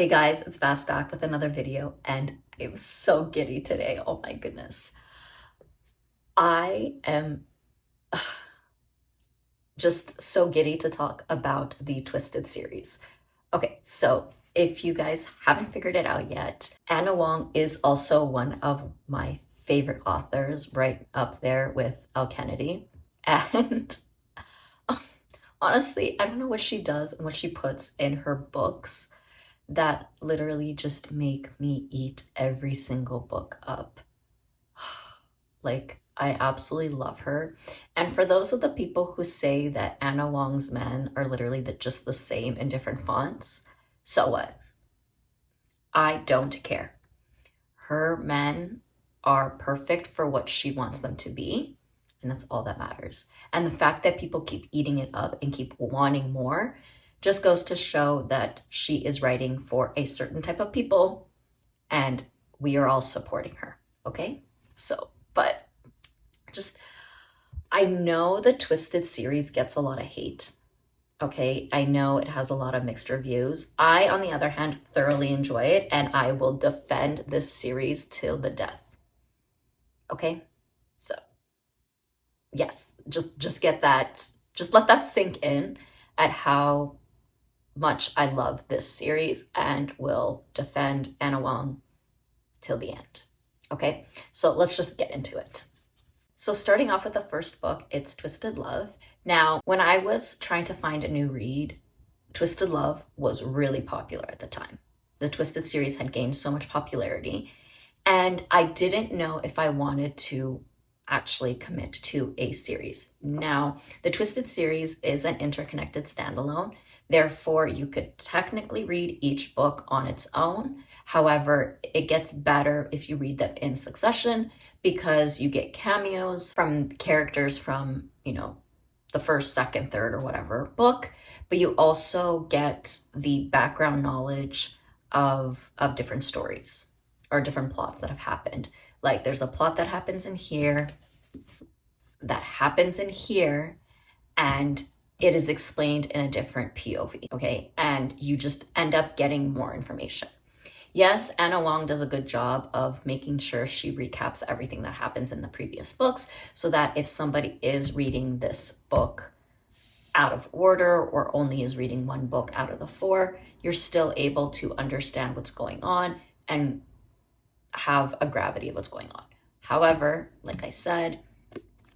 Hey guys, it's Bass back with another video, and I'm so giddy today. Oh my goodness. I am just so giddy to talk about the Twisted series. Okay, so if you guys haven't figured it out yet, Anna Wong is also one of my favorite authors, right up there with Elle Kennedy. And honestly, I don't know what she does and what she puts in her books that literally just make me eat every single book up. Like, I absolutely love her. And for those of the people who say that Anna Wong's men are literally just the same in different fonts, so what? I don't care. Her men are perfect for what she wants them to be, and that's all that matters. And the fact that people keep eating it up and keep wanting more just goes to show that she is writing for a certain type of people, and we are all supporting her, okay? So, but just, I know the Twisted series gets a lot of hate, okay? I know it has a lot of mixed reviews. I, on the other hand, thoroughly enjoy it, and I will defend this series till the death, okay? So, yes, just get that, just let that sink in at how much I love this series and will defend Anna Wong till the end. Okay, so let's just get into it. So starting off with the first book, it's Twisted Love. Now, when I was trying to find a new read, Twisted Love was really popular at the time. The Twisted series had gained so much popularity, and I didn't know if I wanted to actually commit to a series. Now, the Twisted series is an interconnected standalone. Therefore, you could technically read each book on its own. However, it gets better if you read them in succession because you get cameos from characters from, the first, second, third, or whatever book, but you also get the background knowledge of different stories or different plots that have happened. Like there's a plot that happens in here, that happens in here, and it is explained in a different POV, okay? And you just end up getting more information. Yes, Anna Wong does a good job of making sure she recaps everything that happens in the previous books so that if somebody is reading this book out of order or only is reading one book out of the four, you're still able to understand what's going on and have a gravity of what's going on. However, like I said,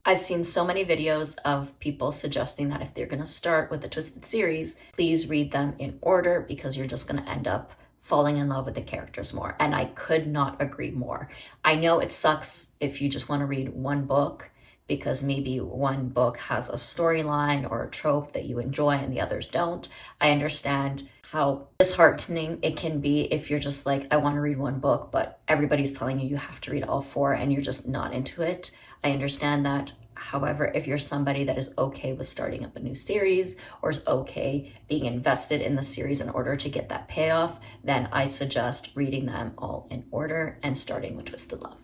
I've seen so many videos of people suggesting that if they're going to start with the Twisted series, please read them in order because you're just going to end up falling in love with the characters more. And I could not agree more. I know it sucks if you just want to read one book because maybe one book has a storyline or a trope that you enjoy and the others don't. I understand how disheartening it can be if you're just like, I want to read one book, but everybody's telling you have to read all four and you're just not into it. I understand that. However, if you're somebody that is okay with starting up a new series or is okay being invested in the series in order to get that payoff, then I suggest reading them all in order and starting with Twisted Love.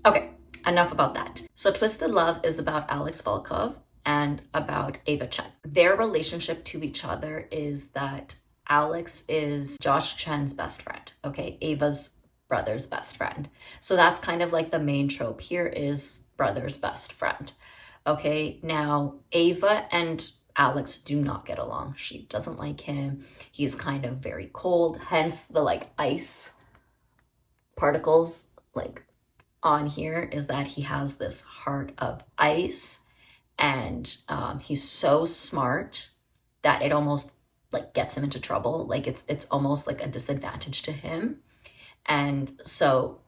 Okay, enough about that. So Twisted Love is about Alex Volkov and about Ava Chen. Their relationship to each other is that Alex is Josh Chen's best friend, okay? Ava's brother's best friend. So that's kind of like the main trope here is brother's best friend. Okay, now Ava and Alex do not get along. She doesn't like him. He's kind of very cold, hence the like ice particles like on here is that he has this heart of ice, and he's so smart that it almost like gets him into trouble. Like it's almost like a disadvantage to him. And so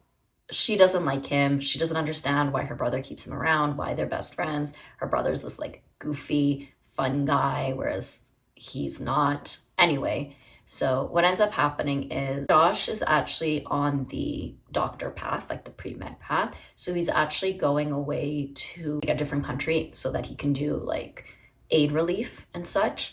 she doesn't like him. She doesn't understand why her brother keeps him around, why they're best friends. Her brother's this like goofy, fun guy, whereas he's not. Anyway, so what ends up happening is Josh is actually on the doctor path, like the pre-med path. So he's actually going away to like a different country so that he can do like aid relief and such.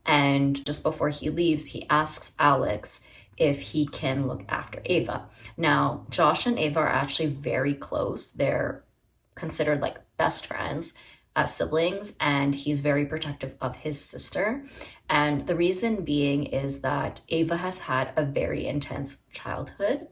And just before he leaves, he asks Alex if he can look after Ava. Now, Josh and Ava are actually very close. They're considered like best friends. as siblings, and he's very protective of his sister. And the reason being is that Ava has had a very intense childhood.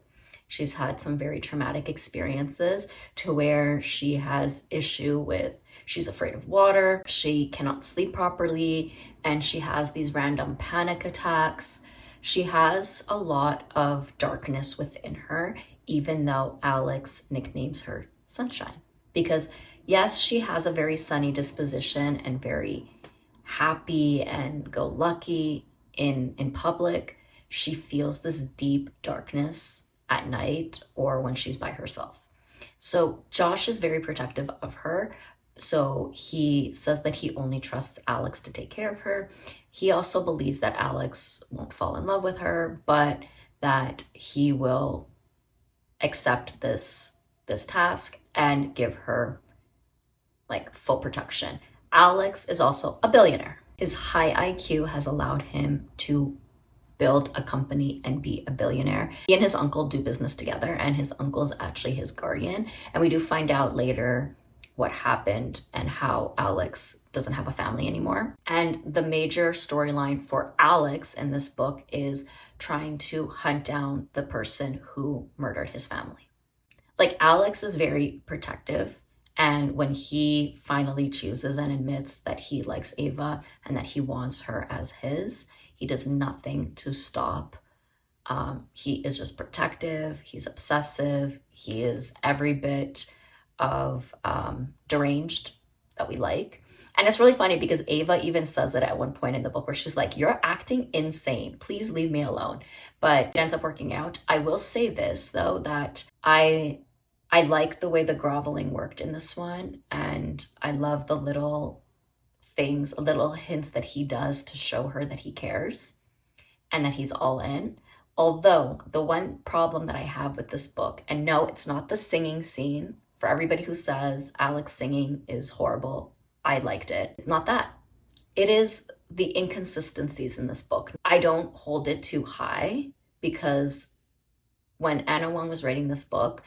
She's had some very traumatic experiences to where she has issue with, she's afraid of water, she cannot sleep properly, and she has these random panic attacks. She has a lot of darkness within her, even though Alex nicknames her Sunshine. Because yes, she has a very sunny disposition and very happy and go lucky in public. She feels this deep darkness at night or when she's by herself. So Josh is very protective of her. So he says that he only trusts Alex to take care of her. He also believes that Alex won't fall in love with her, but that he will accept this task and give her like full protection. Alex is also a billionaire. His high IQ has allowed him to build a company and be a billionaire. He and his uncle do business together, and his uncle is actually his guardian. And we do find out later what happened and how Alex doesn't have a family anymore. And the major storyline for Alex in this book is trying to hunt down the person who murdered his family. Like, Alex is very protective, and when he finally chooses and admits that he likes Ava and that he wants her as his, he does nothing to stop. He is just protective, he's obsessive, he is every bit of deranged that we like. And it's really funny because Ava even says it at one point in the book where she's like, "You're acting insane. Please leave me alone." But it ends up working out. I will say this, though, that I like the way the groveling worked in this one. And I love the little things, little hints that he does to show her that he cares and that he's all in. Although the one problem that I have with this book, and no, it's not the singing scene. For everybody who says Alex singing is horrible, I liked it. Not that. It is the inconsistencies in this book. I don't hold it too high because when Anna Wong was writing this book,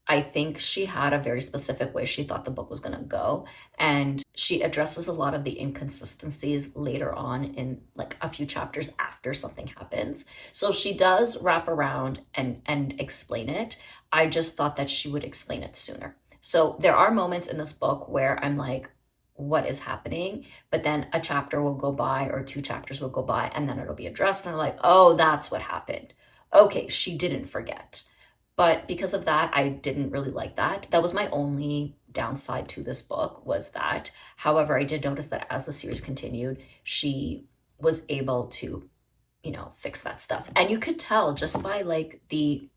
I think she had a very specific way she thought the book was going to go. And she addresses a lot of the inconsistencies later on in like a few chapters after something happens. So she does wrap around and explain it. I just thought that she would explain it sooner. So there are moments in this book where I'm like, what is happening? But then a chapter will go by or two chapters will go by and then it'll be addressed. And I'm like, oh, that's what happened. Okay, she didn't forget. But because of that, I didn't really like that. That was my only downside to this book, was that. However, I did notice that as the series continued, she was able to, fix that stuff. And you could tell just by the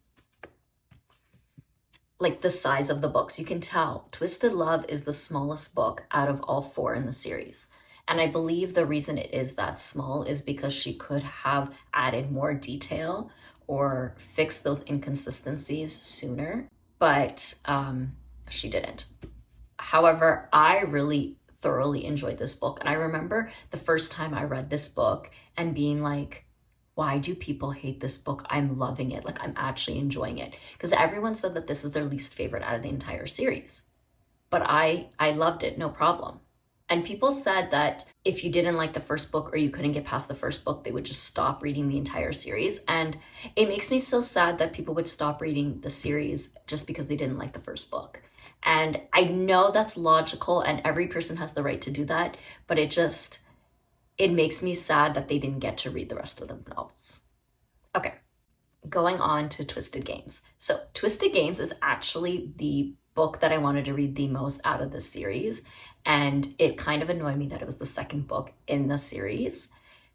size of the books. You can tell Twisted Love is the smallest book out of all four in the series. And I believe the reason it is that small is because she could have added more detail or fixed those inconsistencies sooner, but she didn't. However, I really thoroughly enjoyed this book. And I remember the first time I read this book and being like, why do people hate this book? I'm loving it. Like, I'm actually enjoying it. Because everyone said that this is their least favorite out of the entire series. But I loved it, no problem. And people said that if you didn't like the first book or you couldn't get past the first book, they would just stop reading the entire series. And it makes me so sad that people would stop reading the series just because they didn't like the first book. And I know that's logical and every person has the right to do that, but it makes me sad that they didn't get to read the rest of the novels. Okay, going on to Twisted Games. So Twisted Games is actually the book that I wanted to read the most out of this series. And it kind of annoyed me that it was the second book in the series.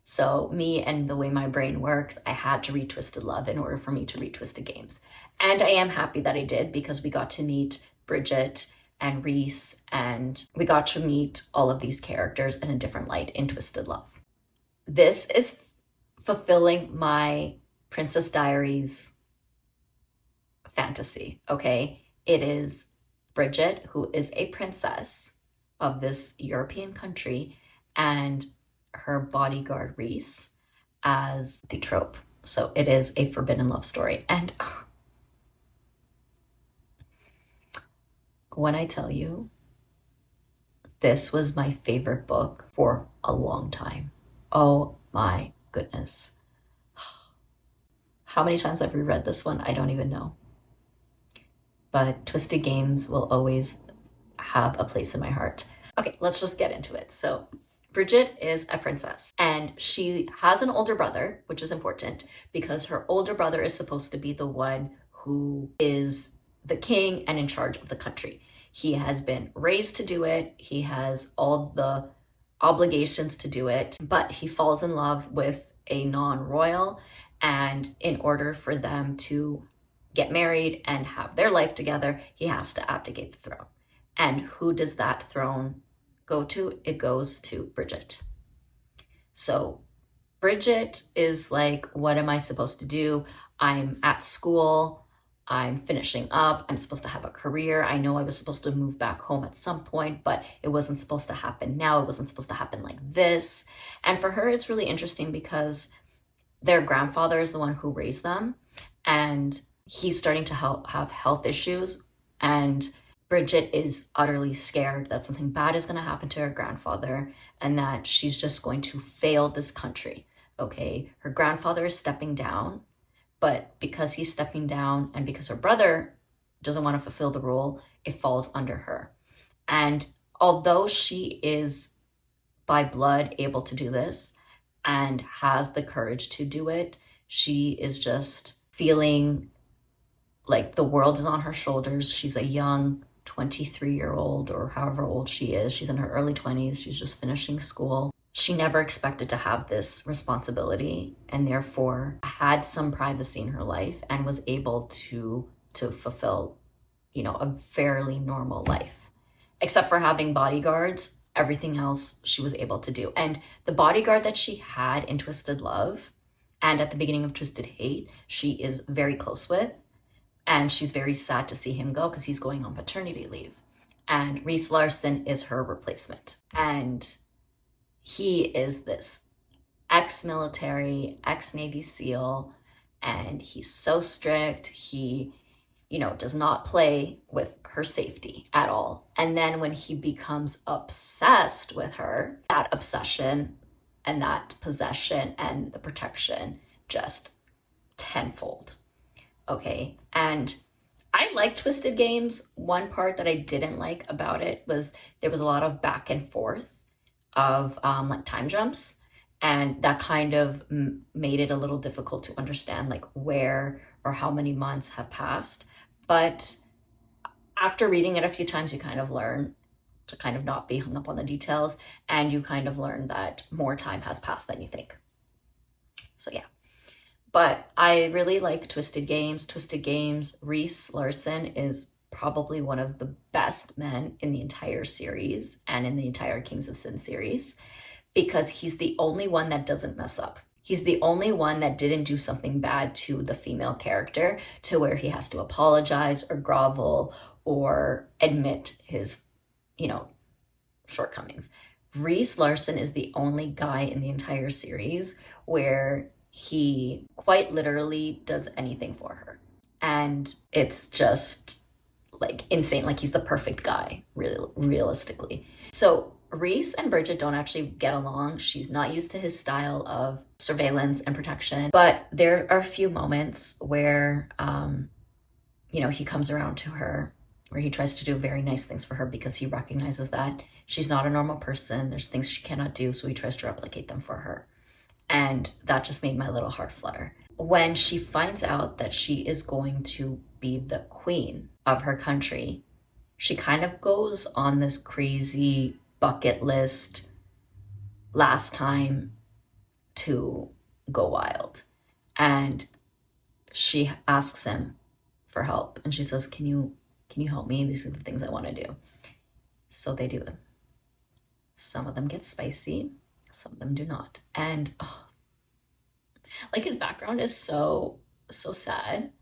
So me and the way my brain works, I had to read Twisted Love in order for me to read Twisted Games. And I am happy that I did because we got to meet Bridget and Reese, and we got to meet all of these characters in a different light in Twisted Love. This is fulfilling my Princess Diaries fantasy, okay? It is Bridget, who is a princess of this European country, and her bodyguard Reese as the trope. So it is a forbidden love story. And when I tell you, This was my favorite book for a long time. Oh my goodness. How many times I've reread this one, I don't even know. But Twisted Games will always have a place in my heart. Okay, let's just get into it. So Bridget is a princess and she has an older brother, which is important because her older brother is supposed to be the one who is the king and in charge of the country. He has been raised to do it. He has all the obligations to do it, but he falls in love with a non-royal, and in order for them to get married and have their life together, he has to abdicate the throne. And who does that throne go to? It goes to Bridget. So Bridget is like, what am I supposed to do? I'm at school. I'm finishing up. I'm supposed to have a career. I know I was supposed to move back home at some point, but it wasn't supposed to happen now. It wasn't supposed to happen like this. And for her, it's really interesting because their grandfather is the one who raised them, and he's starting to have health issues. And Bridget is utterly scared that something bad is going to happen to her grandfather and that she's just going to fail this country. Okay, her grandfather is stepping down, but because he's stepping down and because her brother doesn't want to fulfill the role, it falls under her. And although she is by blood able to do this and has the courage to do it, she is just feeling like the world is on her shoulders. She's a young 23-year-old or however old she is. She's in her early 20s. She's just finishing school. She never expected to have this responsibility and therefore had some privacy in her life and was able to fulfill, a fairly normal life. Except for having bodyguards, everything else she was able to do. And the bodyguard that she had in Twisted Love and at the beginning of Twisted Hate, she is very close with. And she's very sad to see him go because he's going on paternity leave. And Reese Larson is her replacement. And he is this ex-military, ex-Navy SEAL, and he's so strict. He, does not play with her safety at all. And then when he becomes obsessed with her, that obsession and that possession and the protection just tenfold. Okay, and I like Twisted Games. One part that I didn't like about it was there was a lot of back and forth of like time jumps, and that kind of made it a little difficult to understand like where or how many months have passed. But after reading it a few times, you kind of learn to kind of not be hung up on the details, and you kind of learn that more time has passed than you think. So yeah. But I really like Twisted Games. Twisted Games, Reese Larson is probably one of the best men in the entire series and in the entire Kings of Sin series because he's the only one that doesn't mess up. He's the only one that didn't do something bad to the female character to where he has to apologize or grovel or admit his, shortcomings. Reese Larson is the only guy in the entire series where he quite literally does anything for her. And it's just like insane. Like he's the perfect guy, really, realistically. So Reese and Bridget don't actually get along. She's not used to his style of surveillance and protection. But there are a few moments where, he comes around to her, where he tries to do very nice things for her because he recognizes that she's not a normal person. There's things she cannot do. So he tries to replicate them for her. And that just made my little heart flutter. When she finds out that she is going to be the queen of her country, she kind of goes on this crazy bucket list last time to go wild. And she asks him for help. And she says, can you help me? These are the things I want to do. So they do them. Some of them get spicy. Some of them do not. And like his background is so sad.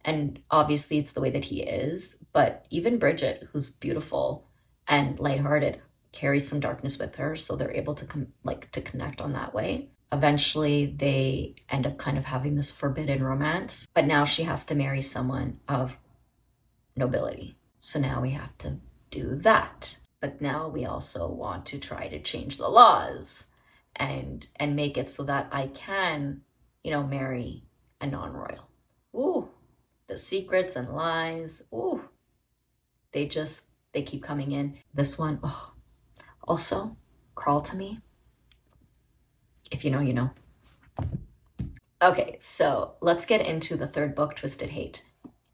And obviously it's the way that he is. But even Bridget, who's beautiful and lighthearted, carries some darkness with her. So they're able to to connect on that way. Eventually they end up kind of having this forbidden romance. But now she has to marry someone of nobility. So now we have to do that. but now we also want to try to change the laws and make it so that I can, marry a non-royal. Ooh, the secrets and lies. Ooh, they keep coming in. This one, oh, also, crawl to me. If you know, you know. Okay, so let's get into the third book, Twisted Hate.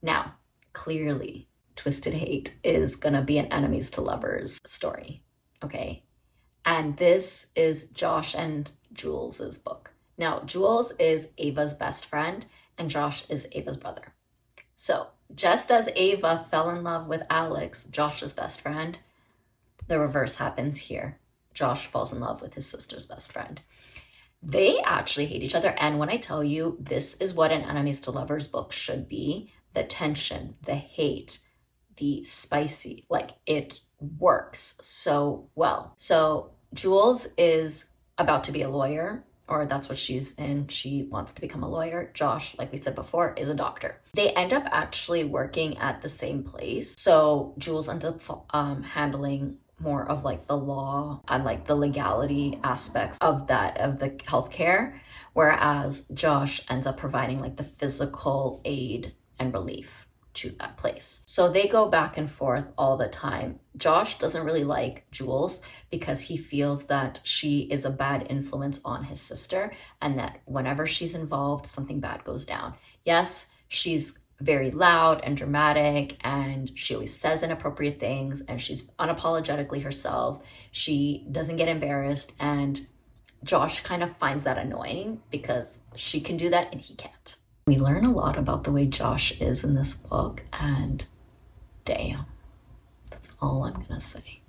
Now, clearly, Twisted Hate is gonna be an enemies to lovers story, okay? And this is Josh and Jules's book. Now, Jules is Ava's best friend, and Josh is Ava's brother. So, just as Ava fell in love with Alex, Josh's best friend, the reverse happens here. Josh falls in love with his sister's best friend. They actually hate each other. And when I tell you this is what an enemies to lovers book should be, the tension, the hate, the spicy, like it works so well. So Jules is about to be a lawyer, or that's what she's in. She wants to become a lawyer. Josh, like we said before, is a doctor. They end up actually working at the same place. So Jules ends up handling more of like the law and like the legality aspects of the healthcare, whereas Josh ends up providing like the physical aid and relief to that place. So they go back and forth all the time. Josh doesn't really like Jules because he feels that she is a bad influence on his sister and that whenever she's involved, something bad goes down. Yes, she's very loud and dramatic, and she always says inappropriate things, and she's unapologetically herself. She doesn't get embarrassed, and Josh kind of finds that annoying because she can do that and he can't. We learn a lot about the way Josh is in this book, and damn, that's all I'm gonna say.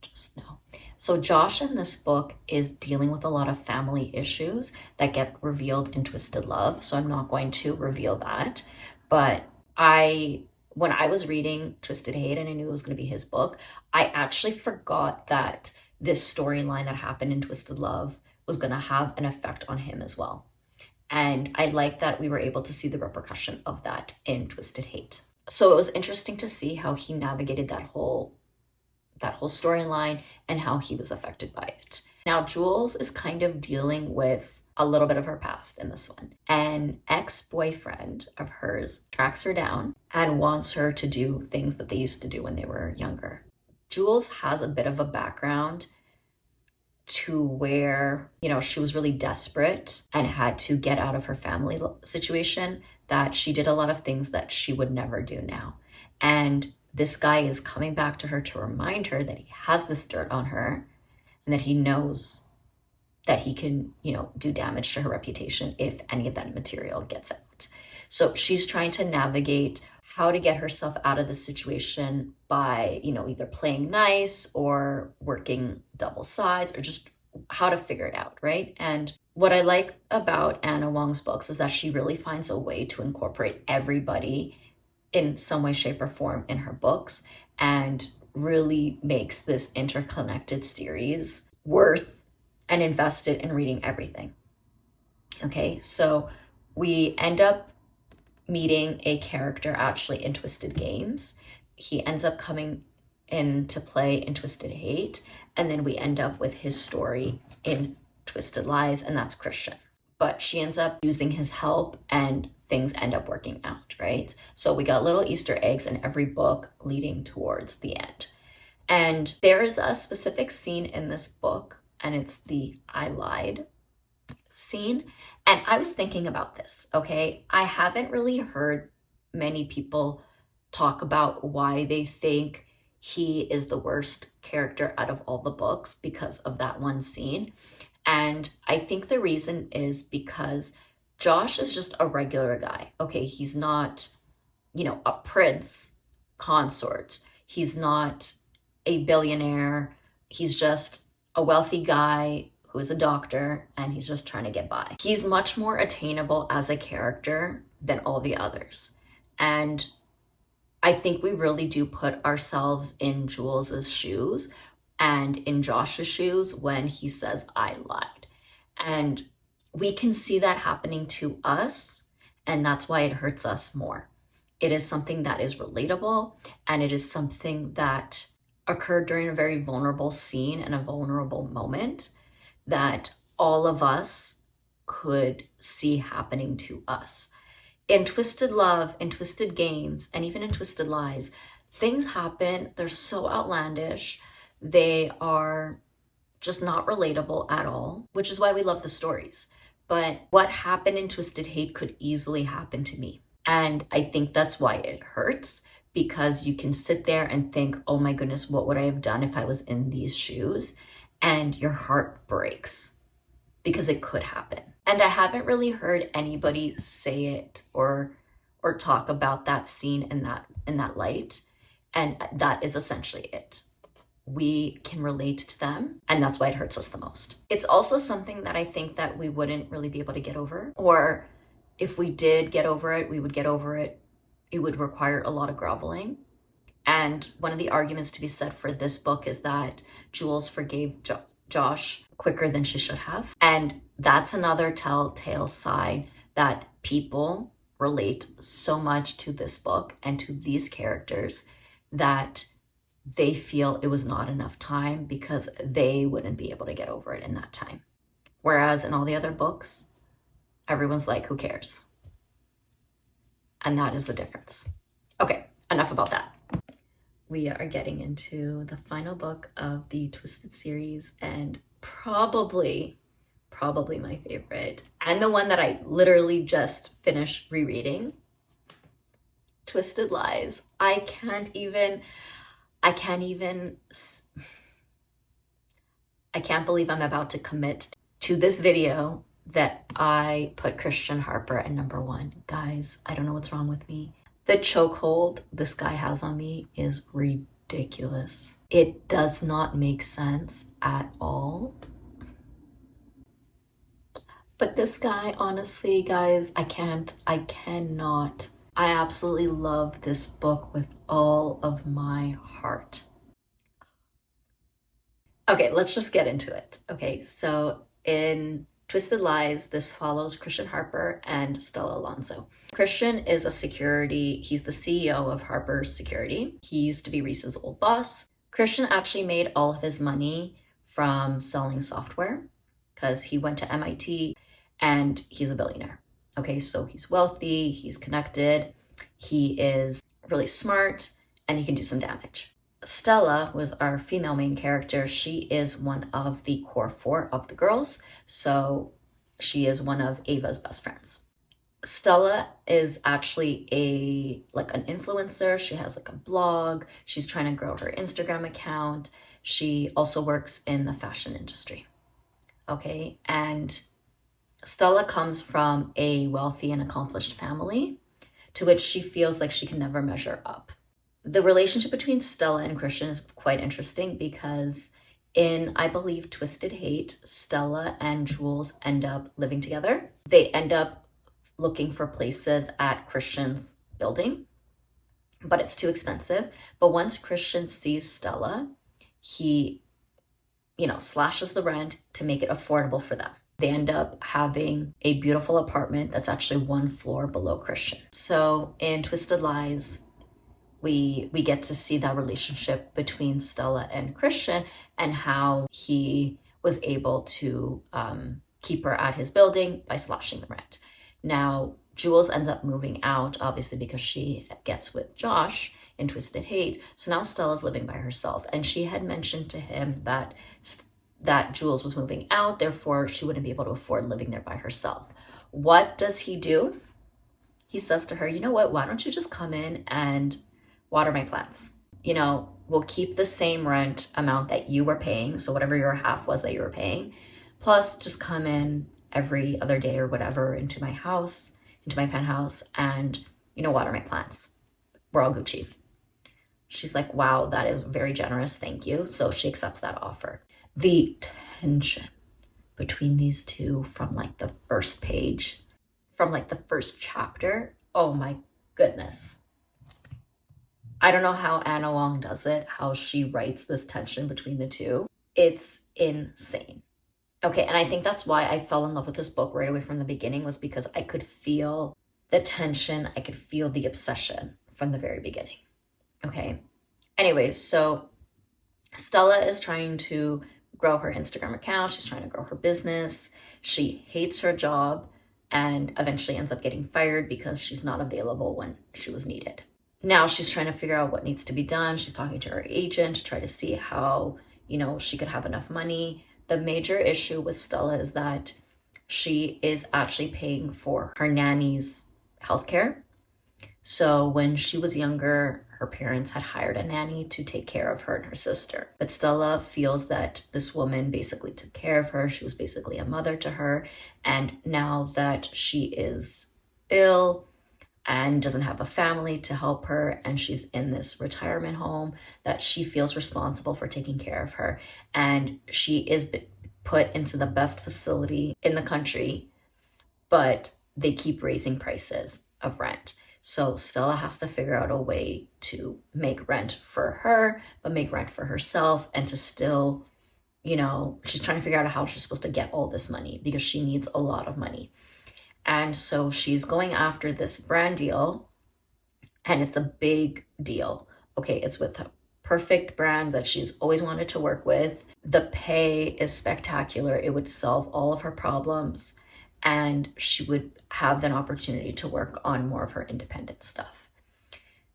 Just know. So Josh in this book is dealing with a lot of family issues that get revealed in Twisted Love. So I'm not going to reveal that. But when I was reading Twisted Hate and I knew it was going to be his book, I actually forgot that this storyline that happened in Twisted Love was going to have an effect on him as well. And I like that we were able to see the repercussion of that in Twisted Hate. So it was interesting to see how he navigated that whole storyline and how he was affected by it. Now, Jules is kind of dealing with a little bit of her past in this one. An ex-boyfriend of hers tracks her down and wants her to do things that they used to do when they were younger. Jules has a bit of a background to where, she was really desperate and had to get out of her family situation, that she did a lot of things that she would never do now. And this guy is coming back to her to remind her that he has this dirt on her and that he knows that he can, do damage to her reputation if any of that material gets out. So she's trying to navigate how to get herself out of the situation by, either playing nice or working double sides or just how to figure it out, right? And what I like about Anna Wong's books is that she really finds a way to incorporate everybody in some way, shape, or form in her books and really makes this interconnected series worth and invested in reading everything. Okay, so we end up meeting a character actually in Twisted Games. He ends up coming into play in Twisted Hate, and then we end up with his story in Twisted Lies, and that's Christian. But she ends up using his help and things end up working out, right? So we got little Easter eggs in every book leading towards the end. And there is a specific scene in this book, and it's the I lied scene. And I was thinking about this, okay? I haven't really heard many people talk about why they think he is the worst character out of all the books because of that one scene. And I think the reason is because Josh is just a regular guy. Okay, he's not, a prince consort. He's not a billionaire. He's just a wealthy guy who is a doctor and he's just trying to get by. He's much more attainable as a character than all the others. And I think we really do put ourselves in Jules's shoes and in Josh's shoes when he says, I lied. And we can see that happening to us, and that's why it hurts us more. It is something that is relatable, and it is something that occurred during a very vulnerable scene and a vulnerable moment that all of us could see happening to us. In Twisted Love, in Twisted Games, and even in Twisted Lies, things happen. They're so outlandish. They are just not relatable at all, which is why we love the stories. But what happened in Twisted Hate could easily happen to me. And I think that's why it hurts, because you can sit there and think, oh my goodness, what would I have done if I was in these shoes? And your heart breaks because it could happen. And I haven't really heard anybody say it or talk about that scene in that light. And that is essentially it. We can relate to them, and that's why it hurts us the most. It's also something that I think that we wouldn't really be able to get over, or if we did get over it, we would get over it. It would require a lot of groveling. And one of the arguments to be said for this book is that Jules forgave Josh quicker than she should have. And that's another telltale sign that people relate so much to this book and to these characters that they feel it was not enough time because they wouldn't be able to get over it in that time. Whereas in all the other books, everyone's like, who cares? And that is the difference. Okay, enough about that. We are getting into the final book of the Twisted series, and probably my favorite, and the one that I literally just finished rereading, Twisted Lies. I can't believe I'm about to commit to this video that I put Christian Harper at number 1. Guys, I don't know what's wrong with me. The chokehold this guy has on me is ridiculous. It does not make sense at all. But this guy, honestly, guys, I cannot. I absolutely love this book with all of my heart. Okay, let's just get into it. Okay, so in Twisted Lies, this follows Christian Harper and Stella Alonso. Christian is he's the CEO of Harper's Security. He used to be Reese's old boss. Christian actually made all of his money from selling software because he went to MIT and he's a billionaire. Okay, so he's wealthy, he's connected, he is really smart, and he can do some damage. Stella, who is our female main character, she is one of the core 4 of the girls. So she is one of Ava's best friends. Stella is actually an influencer. She has like a blog. She's trying to grow her Instagram account. She also works in the fashion industry. Okay, and Stella comes from a wealthy and accomplished family to which she feels like she can never measure up. The relationship between Stella and Christian is quite interesting because in, I believe, Twisted Hate, Stella and Jules end up living together. They end up looking for places at Christian's building, but it's too expensive. But once Christian sees Stella, he, slashes the rent to make it affordable for them. They end up having a beautiful apartment that's actually 1 floor below Christian. So in Twisted Lies, we get to see that relationship between Stella and Christian and how he was able to keep her at his building by slashing the rent. Now, Jules ends up moving out, obviously, because she gets with Josh in Twisted Hate. So now Stella's living by herself. And she had mentioned to him that Jules was moving out, therefore she wouldn't be able to afford living there by herself. What does he do? He says to her, you know what, why don't you just come in and water my plants? We'll keep the same rent amount that you were paying, so whatever your half was that you were paying, plus just come in every other day or whatever into my house, into my penthouse, and, water my plants. We're all Gucci. She's like, wow, that is very generous, thank you. So she accepts that offer. The tension between these two from the first page, from the first chapter, oh my goodness. I don't know how Anna Wong does it, how she writes this tension between the two. It's insane. Okay, and I think that's why I fell in love with this book right away from the beginning, was because I could feel the tension, I could feel the obsession from the very beginning. Okay, anyways, so Stella is trying to grow her Instagram account. She's trying to grow her business. She hates her job and eventually ends up getting fired because she's not available when she was needed. Now she's trying to figure out what needs to be done. She's talking to her agent to try to see how, she could have enough money. The major issue with Stella is that she is actually paying for her nanny's healthcare. So when she was younger, her parents had hired a nanny to take care of her and her sister. But Stella feels that this woman basically took care of her. She was basically a mother to her. And now that she is ill and doesn't have a family to help her, and she's in this retirement home, that she feels responsible for taking care of her. And she is put into the best facility in the country, but they keep raising prices of rent. So Stella has to figure out a way to make rent for her, but make rent for herself, and to still, she's trying to figure out how she's supposed to get all this money because she needs a lot of money. And so she's going after this brand deal, and it's a big deal. Okay, it's with a perfect brand that she's always wanted to work with. The pay is spectacular. It would solve all of her problems, and she would have an opportunity to work on more of her independent stuff.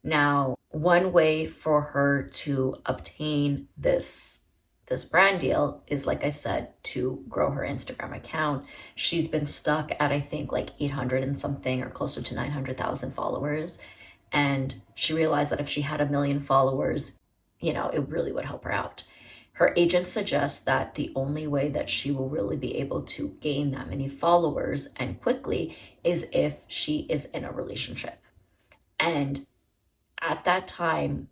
Now, one way for her to obtain this brand deal is, like I said, to grow her Instagram account. She's been stuck at, I think, like 800 and something, or closer to 900,000 followers. And she realized that if she had 1 million followers, it really would help her out. Her agent suggests that the only way that she will really be able to gain that many followers and quickly is if she is in a relationship. And at that time,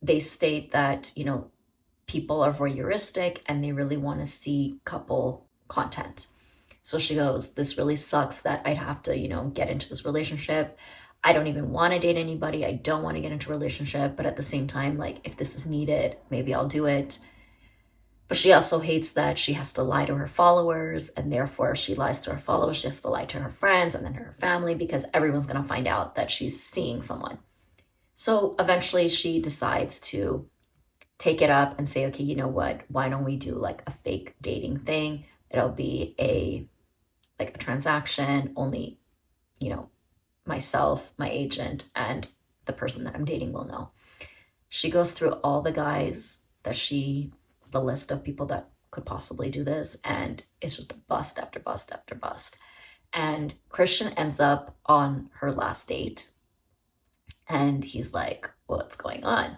they state that, people are voyeuristic and they really want to see couple content. So she goes, this really sucks that I'd have to, get into this relationship. I don't even want to date anybody. I don't want to get into a relationship. But at the same time, like, if this is needed, maybe I'll do it. But she also hates that she has to lie to her followers, and therefore if she lies to her followers, she has to lie to her friends and then her family, because everyone's going to find out that she's seeing someone. So eventually she decides to take it up and say, okay, you know what? Why don't we do like a fake dating thing? It'll be a transaction, only, myself, my agent, and the person that I'm dating will know. She goes through all the guys the list of people that could possibly do this, and it's just bust after bust after bust. And Christian ends up on her last date, and he's like, what's going on?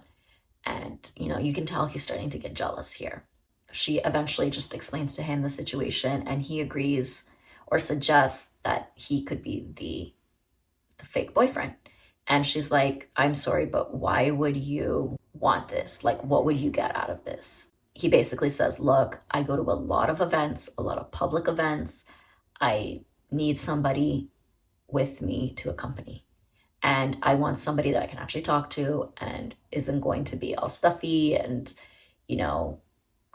And, you can tell he's starting to get jealous here. She eventually just explains to him the situation, and he agrees or suggests that he could be the fake boyfriend. And she's like, I'm sorry, but why would you want this? Like, what would you get out of this? He basically says, look, I go to a lot of events, a lot of public events. I need somebody with me to accompany. And I want somebody that I can actually talk to and isn't going to be all stuffy and,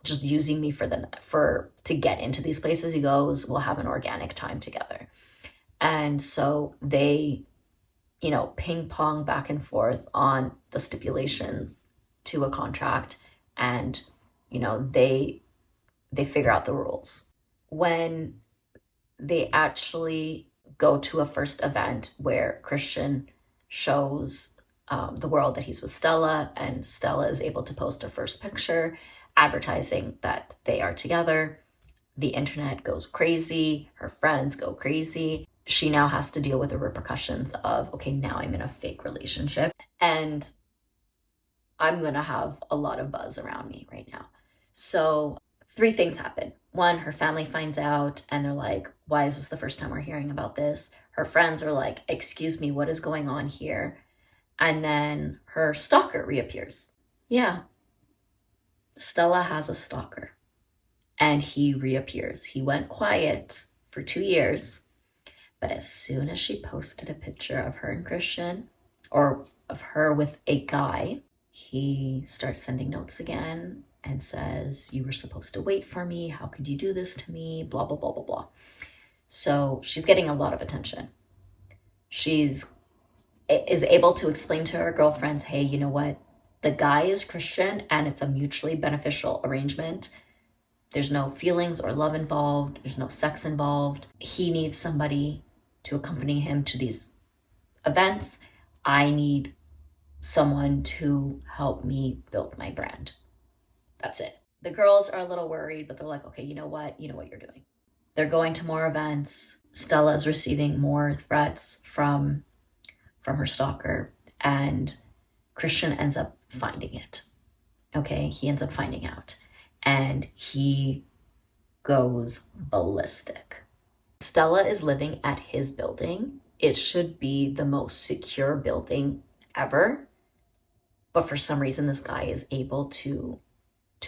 just using me to get into these places. He goes, we'll have an organic time together. And so they, ping pong back and forth on the stipulations to a contract, and, they figure out the rules. When they actually go to a first event where Christian shows the world that he's with Stella, and Stella is able to post her first picture advertising that they are together, the internet goes crazy, her friends go crazy. She now has to deal with the repercussions of, okay, now I'm in a fake relationship and I'm going to have a lot of buzz around me right now. So 3 things happen. 1, her family finds out and they're like, why is this the first time we're hearing about this? Her friends are like, excuse me, what is going on here? And then her stalker reappears. Yeah, Stella has a stalker, and he reappears. He went quiet for 2 years, but as soon as she posted a picture of her and Christian, or of her with a guy, he starts sending notes again and says, you were supposed to wait for me. How could you do this to me? Blah, blah, blah, blah, blah. So she's getting a lot of attention. She's is able to explain to her girlfriends, hey, you know what? The guy is Christian and it's a mutually beneficial arrangement. There's no feelings or love involved. There's no sex involved. He needs somebody to accompany him to these events. I need someone to help me build my brand. That's it. The girls are a little worried, but they're like, okay, you know what? You know what you're doing. They're going to more events. Stella is receiving more threats from her stalker, and Christian ends up finding it. Okay, he ends up finding out, and he goes ballistic. Stella is living at his building. It should be the most secure building ever, but for some reason this guy is able to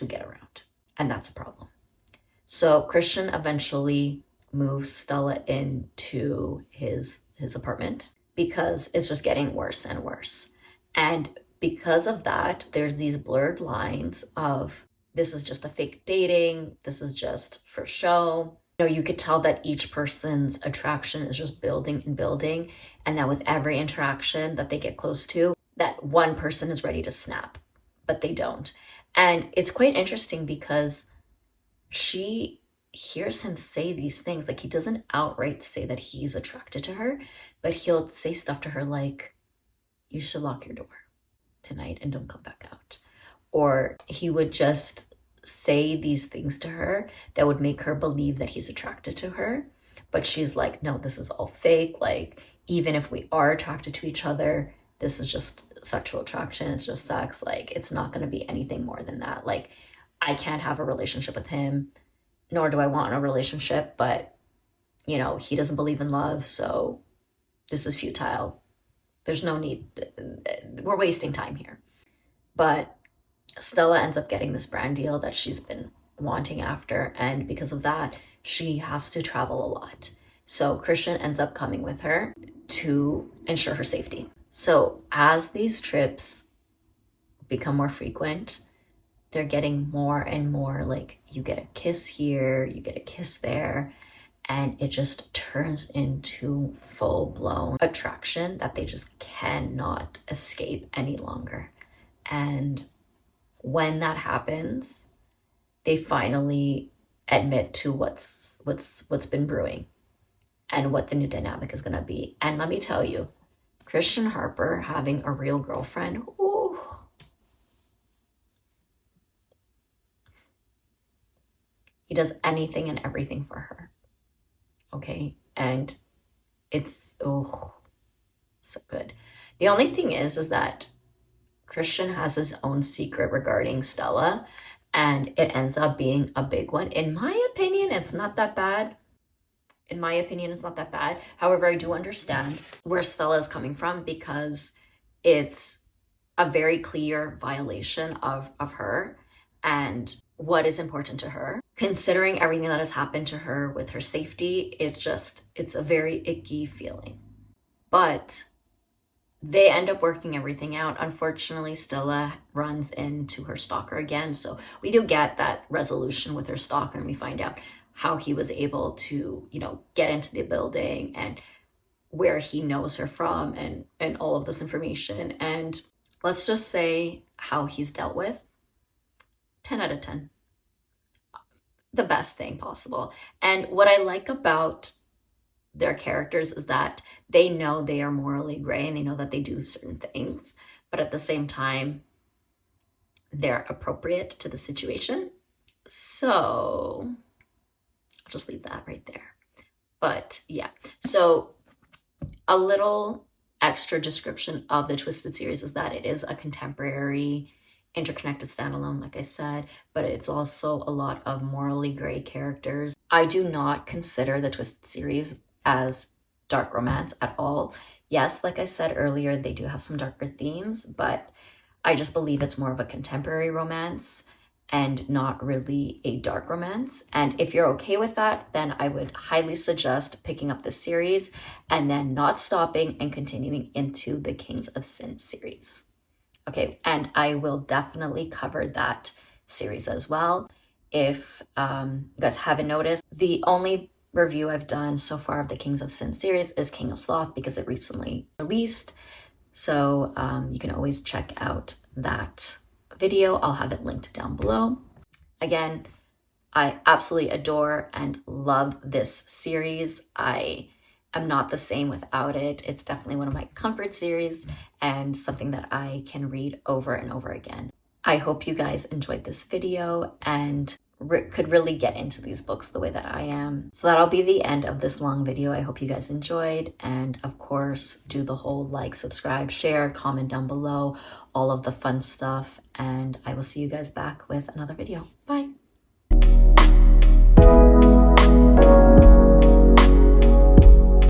get around, and that's a problem. So Christian eventually moves Stella into his apartment because it's just getting worse and worse. And because of that, there's these blurred lines of this is just a fake dating, this is just for show. You know, you could tell that each person's attraction is just building and building, and that with every interaction that they get close to, that one person is ready to snap, but they don't. And it's quite interesting because she hears him say these things. Like, he doesn't outright say that he's attracted to her, but he'll say stuff to her like, you should lock your door tonight and don't come back out. Or he would just say these things to her that would make her believe that he's attracted to her. But she's like, no, this is all fake. Like, even if we are attracted to each other, this is just sexual attraction. It's just sex. Like, it's not going to be anything more than that. Like, I can't have a relationship with him, nor do I want a relationship, but, you know, he doesn't believe in love, so this is futile. There's no need. We're wasting time here. But Stella ends up getting this brand deal that she's been wanting after, and because of that, she has to travel a lot. So Christian ends up coming with her to ensure her safety. So as these trips become more frequent, they're getting more and more like, you get a kiss here, you get a kiss there, and it just turns into full-blown attraction that they just cannot escape any longer. And when that happens, they finally admit to what's been brewing and what the new dynamic is going to be. And let me tell you, Christian Harper having a real girlfriend, ooh, he does anything and everything for her. Okay, and it's, oh, so good. The only thing is that Christian has his own secret regarding Stella, and it ends up being a big one. In my opinion, it's not that bad. However, I do understand where Stella is coming from, because it's a very clear violation of her and what is important to her. Considering everything that has happened to her with her safety, it's a very icky feeling. But they end up working everything out. Unfortunately, Stella runs into her stalker again. So we do get that resolution with her stalker, and we find out how he was able to, you know, get into the building and where he knows her from, and all of this information. And let's just say how he's dealt with. 10 out of 10. The best thing possible. And what I like about their characters is that they know they are morally gray, and they know that they do certain things, but at the same time, they're appropriate to the situation. So I'll just leave that right there. But yeah, so a little extra description of the Twisted series is that it is a contemporary interconnected standalone, like I said, but it's also a lot of morally gray characters. I do not consider the Twisted series as dark romance at all. Yes, like I said earlier, they do have some darker themes, but I just believe it's more of a contemporary romance and not really a dark romance. And if you're okay with that, then I would highly suggest picking up this series and then not stopping and continuing into the Kings of Sin series. Okay, and I will definitely cover that series as well. If you guys haven't noticed, the only review I've done so far of the Kings of Sin series is King of Sloth, because it recently released. So you can always check out that video. I'll have it linked down below. Again, I absolutely adore and love this series. I am not the same without it. It's definitely one of my comfort series and something that I can read over and over again. I hope you guys enjoyed this video and could really get into these books the way that I am. So that'll be the end of this long video. I hope you guys enjoyed, and of course do the whole like, subscribe, share, comment down below, all of the fun stuff, and I will see you guys back with another video. Bye.